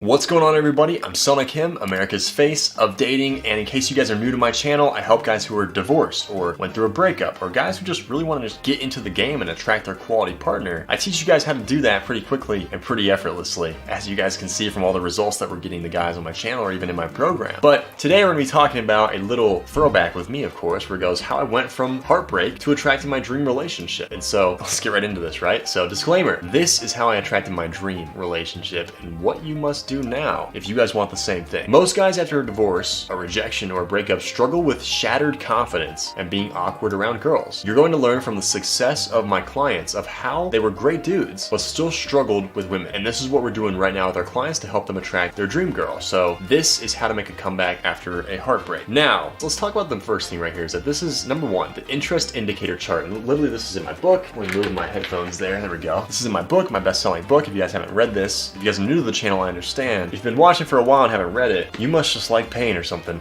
What's going on, everybody? I'm Selna, America's face of dating, and in case you guys are new to my channel, I help guys who are divorced or went through a breakup or guys who just really want to just get into the game and attract their quality partner. I teach you guys how to do that pretty quickly and pretty effortlessly, as you guys can see from all the results that we're getting the guys on my channel or even in my program. But today we're going to be talking about a little throwback with me, of course, where it goes how I went from heartbreak to attracting my dream relationship. And so let's get right into this, right? So disclaimer, this is how I attracted my dream relationship and what you must do now if you guys want the same thing. Most guys after a divorce, a rejection, or a breakup struggle with shattered confidence and being awkward around girls. You're going to learn from the success of my clients of how they were great dudes but still struggled with women. And this is what we're doing right now with our clients to help them attract their dream girl. So this is how to make a comeback after a heartbreak. Now, let's talk about the first thing right here is that this is number one, the interest indicator chart. And literally this is in my book. Let me move my headphones there we go. This is in my book, my best-selling book. If you guys haven't read this, if you guys are new to the channel, I understand. If you've been watching for a while and haven't read it, you must just like pain or something.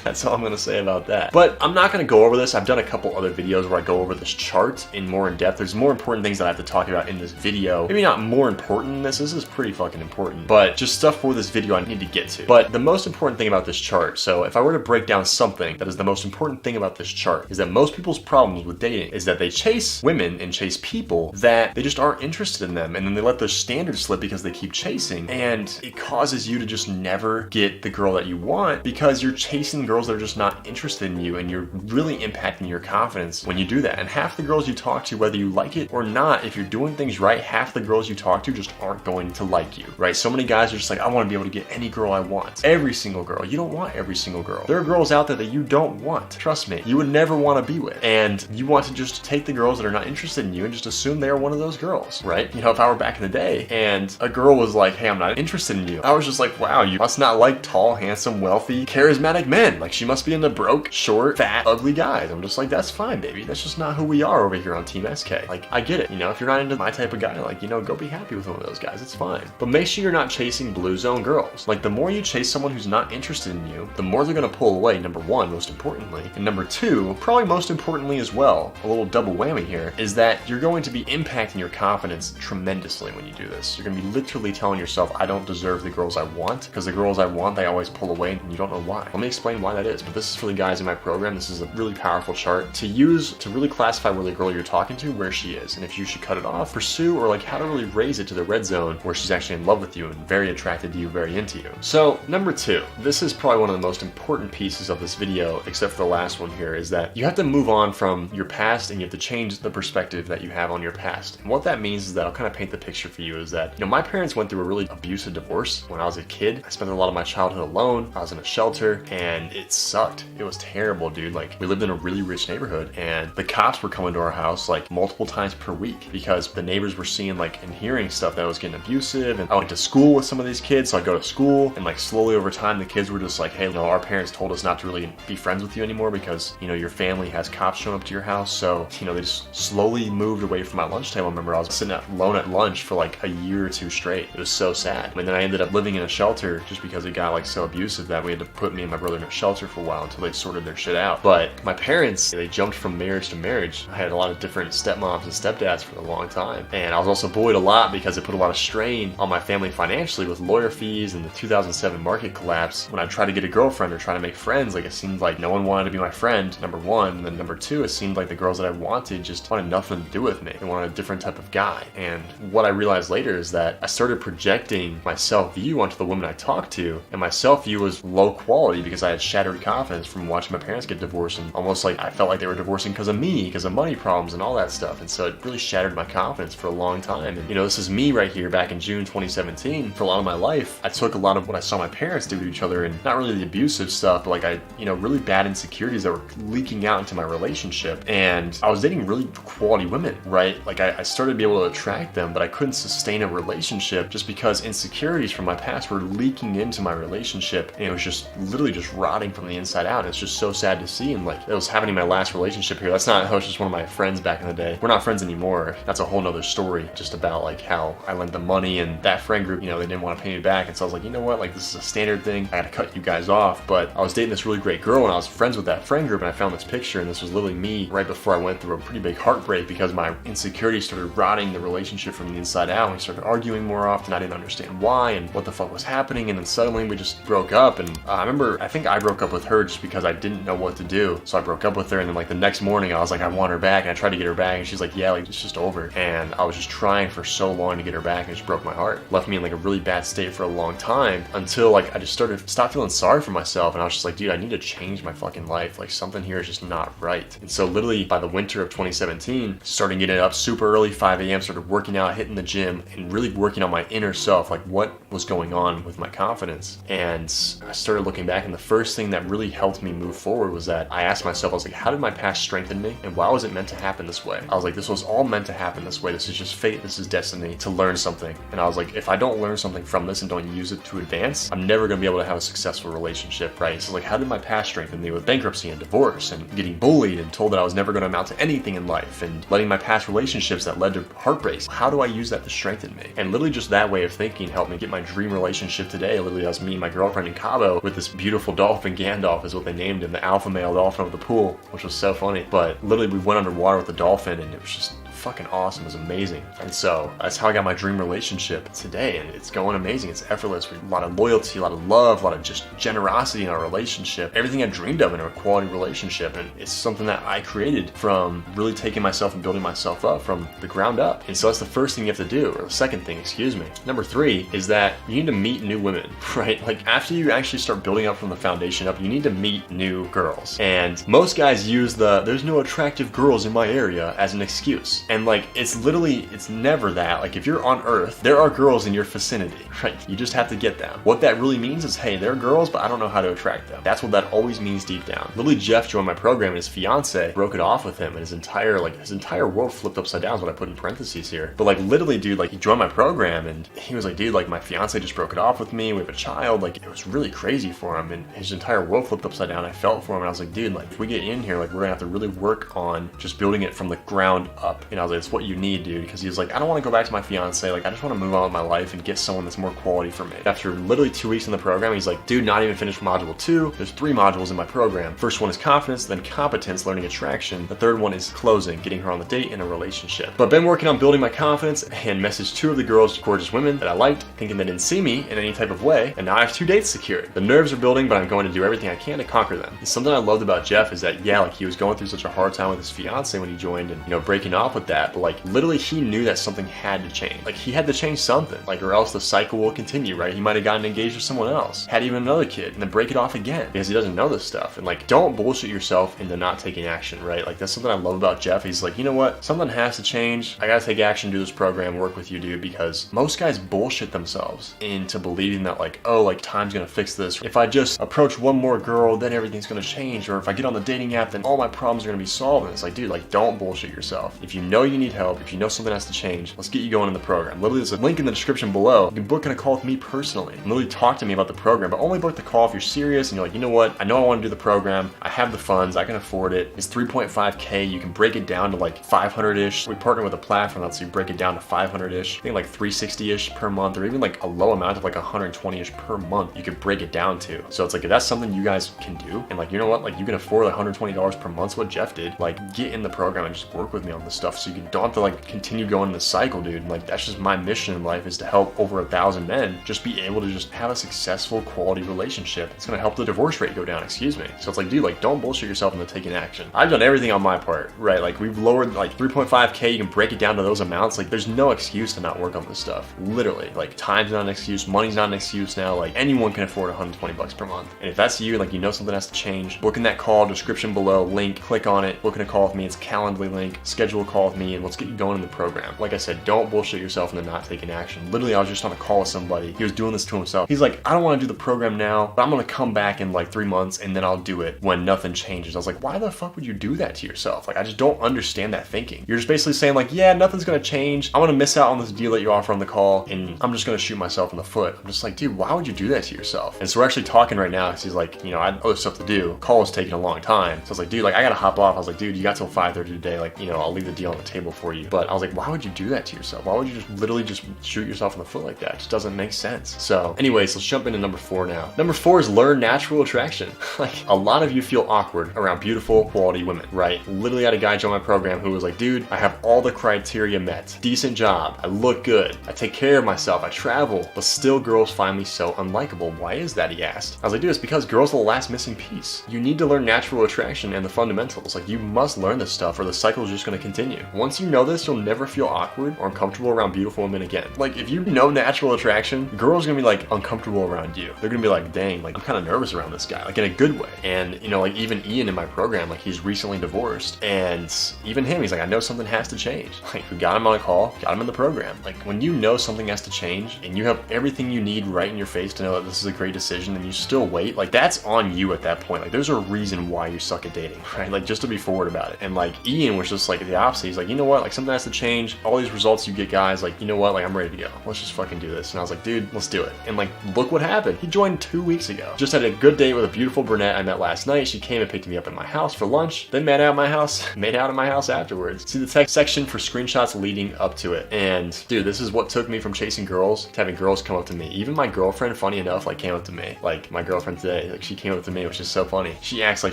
That's all I'm gonna say about that. But I'm not gonna go over this. I've done a couple other videos where I go over this chart in more in depth. There's more important things that I have to talk about in this video. Maybe not more important than this. This is pretty fucking important, but just stuff for this video I need to get to. But the most important thing about this chart, so if I were to break down something that is the most important thing about this chart, is that most people's problems with dating is that they chase women and chase people that they just aren't interested in them, and then they let their standards slip because they keep chasing, and it causes you to just never get the girl that you want because you're chasing girls that are just not interested in you, and you're really impacting your confidence when you do that. And half the girls you talk to, whether you like it or not, if you're doing things right, half the girls you talk to just aren't going to like you, right? So many guys are just like, I want to be able to get any girl I want. Every single girl. You don't want every single girl. There are girls out there that you don't want. Trust me. You would never want to be with. And you want to just take the girls that are not interested in you and just assume they are one of those girls, right? You know, if I were back in the day and a girl was like, hey, I'm not interested in you, I was just like, wow, you must not like tall, handsome, wealthy, charismatic men. Like, she must be into broke, short, fat, ugly guys. I'm just like, that's fine, baby. That's just not who we are over here on Team SK. Like, I get it. You know, if you're not into my type of guy, like, you know, go be happy with one of those guys. It's fine. But make sure you're not chasing blue zone girls. Like, the more you chase someone who's not interested in you, the more they're going to pull away, number one, most importantly. And number two, probably most importantly as well, a little double whammy here, is that you're going to be impacting your confidence tremendously when you do this. You're going to be literally telling yourself, I don't deserve the girls I want, because the girls I want, they always pull away, and you don't know why. Let me explain why that is, but this is for the guys in my program. This is a really powerful chart to use to really classify where the girl you're talking to, where she is, and if you should cut it off, pursue, or like how to really raise it to the red zone where she's actually in love with you and very attracted to you, very into you. So number two, this is probably one of the most important pieces of this video, except for the last one here, is that you have to move on from your past and you have to change the perspective that you have on your past. And what that means is that I'll kind of paint the picture for you is that, you know, my parents went through a really abusive divorce when I was a kid. I spent a lot of my childhood alone. I was in a shelter and it sucked. It was terrible, dude. Like, we lived in a really rich neighborhood and the cops were coming to our house like multiple times per week because the neighbors were seeing like and hearing stuff that was getting abusive. And I went to school with some of these kids, so I'd go to school and like slowly over time the kids were just like, hey, you know, our parents told us not to really be friends with you anymore because, you know, your family has cops showing up to your house. So, you know, they just slowly moved away from my lunch table. I remember I was sitting alone at lunch for like a year or two straight. It was so sad. And then I ended up living in a shelter just because it got like so abusive that we had to put me and my brother in a shelter for a while until they sorted their shit out. But my parents, they jumped from marriage to marriage. I had a lot of different stepmoms and stepdads for a long time. And I was also bullied a lot because it put a lot of strain on my family financially with lawyer fees and the 2007 market collapse. When I tried to get a girlfriend or try to make friends, like, it seemed like no one wanted to be my friend, number one. And then number two, it seemed like the girls that I wanted just wanted nothing to do with me. They wanted a different type of guy. And what I realized later is that I started projecting my self-view onto the women I talked to, and my self-view was low quality because I had shattered confidence from watching my parents get divorced, and almost like I felt like they were divorcing because of me, because of money problems and all that stuff. And so it really shattered my confidence for a long time. And, you know, this is me right here back in June 2017. For a lot of my life, I took a lot of what I saw my parents do to each other, and not really the abusive stuff, but like you know, really bad insecurities that were leaking out into my relationship. And I was dating really quality women, right? Like I started to be able to attract them, but I couldn't sustain a relationship just because insecurities from my past were leaking into my relationship, and it was just literally just rotting from the inside out. It's just so sad to see. And like, it was happening in my last relationship here. That's not, that was just one of my friends back in the day. We're not friends anymore. That's a whole nother story, just about like how I lent them money and that friend group, you know, they didn't want to pay me back. And so I was like, you know what, like, this is a standard thing. I gotta cut you guys off. But I was dating this really great girl and I was friends with that friend group, and I found this picture, and this was literally me right before I went through a pretty big heartbreak because my insecurities started rotting the relationship from the inside out. We started arguing more often. I didn't understand why. and what the fuck was happening, and then suddenly we just broke up. And I think I broke up with her just because I didn't know what to do. So I broke up with her, and then like the next morning I was like, I want her back, and I tried to get her back, and she's like, yeah, like it's just over. And I was just trying for so long to get her back, and it just broke my heart. Left me in like a really bad state for a long time, until like I just stopped feeling sorry for myself, and I was just like, dude, I need to change my fucking life. Like something here is just not right. And so literally by the winter of 2017, started getting up super early, 5 a.m., started working out, hitting the gym, and really working on my inner self, like what was going on with my confidence. And I started looking back, and the first thing that really helped me move forward was that I asked myself, I was like, how did my past strengthen me, and why was it meant to happen this way? I was like, this was all meant to happen this way. This is just fate. This is destiny to learn something. And I was like, if I don't learn something from this and don't use it to advance, I'm never going to be able to have a successful relationship, right? So like, how did my past strengthen me with bankruptcy and divorce and getting bullied and told that I was never going to amount to anything in life, and letting my past relationships that led to heartbreaks? How do I use that to strengthen me? And literally just that way of thinking helped me get my dream relationship today. Literally, that was me and my girlfriend in Cabo with this beautiful dolphin. Gandalf is what they named him, the alpha male dolphin of the pool, which was so funny. But literally we went underwater with the dolphin, and it was just fucking awesome. It was amazing. And so that's how I got my dream relationship today, and it's going amazing. It's effortless. A lot of loyalty, a lot of love, a lot of just generosity in our relationship, everything I dreamed of in a quality relationship. And it's something that I created from really taking myself and building myself up from the ground up. And so that's the first thing you have to do, or the second thing, excuse me. Number 3 is that you need to meet new women, right? Like after you actually start building up from the foundation up, you need to meet new girls. And most guys use there's no attractive girls in my area as an excuse. And like, it's never that. Like if you're on Earth, there are girls in your vicinity, right? You just have to get them. What that really means is, hey, there are girls, but I don't know how to attract them. That's what that always means deep down. Literally, Jeff joined my program, and his fiance broke it off with him, and his entire world flipped upside down is what I put in parentheses here. But like literally, dude, like he joined my program, and he was like, dude, like my fiance just broke it off with me. We have a child. Like it was really crazy for him, and his entire world flipped upside down. I felt for him, and I was like, dude, like if we get in here, like we're gonna have to really work on just building it from the ground up. And I was like, it's what you need, dude, because he was like, I don't want to go back to my fiance, like I just want to move on with my life and get someone that's more quality for me. After literally 2 weeks in the program, he's like, dude, not even finished module 2. There's 3 modules in my program. First one is confidence, then competence, learning attraction. The third one is closing, getting her on the date in a relationship. But I've been working on building my confidence and messaged 2 of the girls, gorgeous women that I liked, thinking they didn't see me in any type of way, and now I have 2 dates secured. The nerves are building, but I'm going to do everything I can to conquer them. And something I loved about Jeff is that, yeah, like he was going through such a hard time with his fiance when he joined, and breaking off with that, but like literally he knew that something had to change. Like he had to change something, like, or else the cycle will continue, right? He might have gotten engaged with someone else, had even another kid, and then break it off again because he doesn't know this stuff. And like, don't bullshit yourself into not taking action, right? Like that's something I love about Jeff. He's like, you know what? Something has to change. I gotta take action, do this program, work with you, dude, because most guys bullshit themselves into believing that like, oh, like time's gonna fix this. If I just approach one more girl, then everything's gonna change. Or if I get on the dating app, then all my problems are gonna be solved. And it's like, dude, like don't bullshit yourself. If you know you need help, if you know something has to change, let's get you going in the program. Literally, there's a link in the description below. You can book in a call with me personally and literally talk to me about the program, but only book the call if you're serious and you're like, you know what? I know I want to do the program. I have the funds. I can afford it. It's 3.5K. You can break it down to like 500-ish. We partner with a platform that lets you break it down to 500-ish. I think like 360-ish per month, or even like a low amount of like 120-ish per month you could break it down to. So it's like, if that's something you guys can do, and like, you know what? Like you can afford like $120 per month, what Jeff did, like get in the program and just work with me on this stuff so you don't have to like continue going in the cycle, dude. Like that's just my mission in life, is to help over 1,000 men just be able to just have a successful quality relationship. It's going to help the divorce rate go down, excuse me. So it's like, dude, like don't bullshit yourself into taking action. I've done everything on my part, right? Like we've lowered like 3.5K. You can break it down to those amounts. Like there's no excuse to not work on this stuff. Literally, like time's not an excuse. Money's not an excuse now. Like anyone can afford $120 per month. And if that's you, like you know something has to change, book in that call, description below, link, click on it, book in a call with me. It's Calendly link, schedule a call with me, and let's get you going in the program. Like I said, don't bullshit yourself into not taking action. Literally, I was just on a call with somebody. He was doing this to himself. He's like, I don't want to do the program now, but I'm going to come back in like 3 months and then I'll do it when nothing changes. I was like, why the fuck would you do that to yourself? Like, I just don't understand that thinking. You're just basically saying like, yeah, nothing's going to change. I want to miss out on this deal that you offer on the call, and I'm just going to shoot myself in the foot. I'm just like, dude, why would you do that to yourself? And so we're actually talking right now because he's like, I have other stuff to do. Call was taking a long time. So I was like, dude, like I got to hop off. I was like, dude, you got till 5:30 today. Like, I'll leave the deal on the the table for you. But I was like, why would you do that to yourself? Why would you just literally just shoot yourself in the foot like that? It just doesn't make sense. So anyways, let's jump into number 4 now. Number 4 is learn natural attraction. Like, a lot of you feel awkward around beautiful, quality women, right? Literally had a guy join my program who was like, dude, I have all the criteria met. Decent job, I look good, I take care of myself, I travel, but still girls find me so unlikable. Why is that, he asked. I was like, dude, it's because girls are the last missing piece. You need to learn natural attraction and the fundamentals. Like, you must learn this stuff or the cycle is just gonna continue. Once you know this, you'll never feel awkward or uncomfortable around beautiful women again. Like, if you know natural attraction, girls are gonna be like uncomfortable around you. They're gonna be like, dang, like I'm kind of nervous around this guy, like in a good way. And you know, like even Ian in my program, like he's recently divorced, and even him, he's like, I know something has to change. Like, we got him on a call, got him in the program. Like, when you know something has to change and you have everything you need right in your face to know that this is a great decision and you still wait, like that's on you at that point. Like, there's a reason why you suck at dating, right? Like, just to be forward about it. And like Ian was just like the opposite. He's like, you know what, like something has to change. All these results you get, guys, like, you know what, like I'm ready to go. Let's just fucking do this. And I was like, dude, let's do it. And like, look what happened. He joined 2 weeks ago. Just had a good date with a beautiful brunette I met last night. She came and picked me up at my house for lunch, then made out at my house afterwards. See the text section for screenshots leading up to it. And dude, this is what took me from chasing girls to having girls come up to me. Even my girlfriend, funny enough, like came up to me. Like my girlfriend today, like she came up to me, which is so funny. She acts like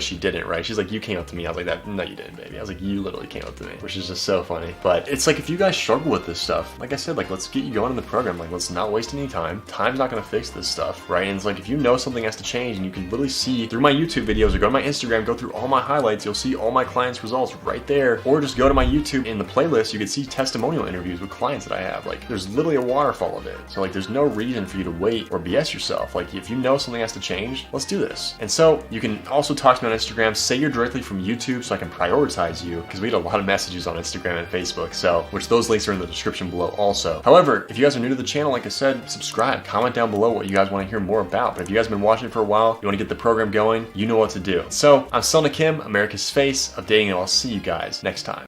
she didn't, right? She's like, you came up to me. I was like, that, no, you didn't, baby. I was like, you literally came up to me, which is just so funny. But it's like, if you guys struggle with this stuff, like I said, like let's get you going in the program. Like, let's not waste any time. Time's not gonna fix this stuff, right? And it's like, if you know something has to change and you can literally see through my YouTube videos or go to my Instagram, go through all my highlights, you'll see all my clients' results right there. Or just go to my YouTube in the playlist, you can see testimonial interviews with clients that I have. Like, there's literally a waterfall of it. So like, there's no reason for you to wait or BS yourself. Like, if you know something has to change, let's do this. And so you can also talk to me on Instagram, say you're directly from YouTube so I can prioritize you, because we get a lot of messages on Instagram and Facebook, so, which those links are in the description below also. However, if you guys are new to the channel, like I said, subscribe, comment down below what you guys want to hear more about. But if you guys have been watching for a while, you want to get the program going, you know what to do. So I'm Selna Kim, America's face of dating, and I'll see you guys next time.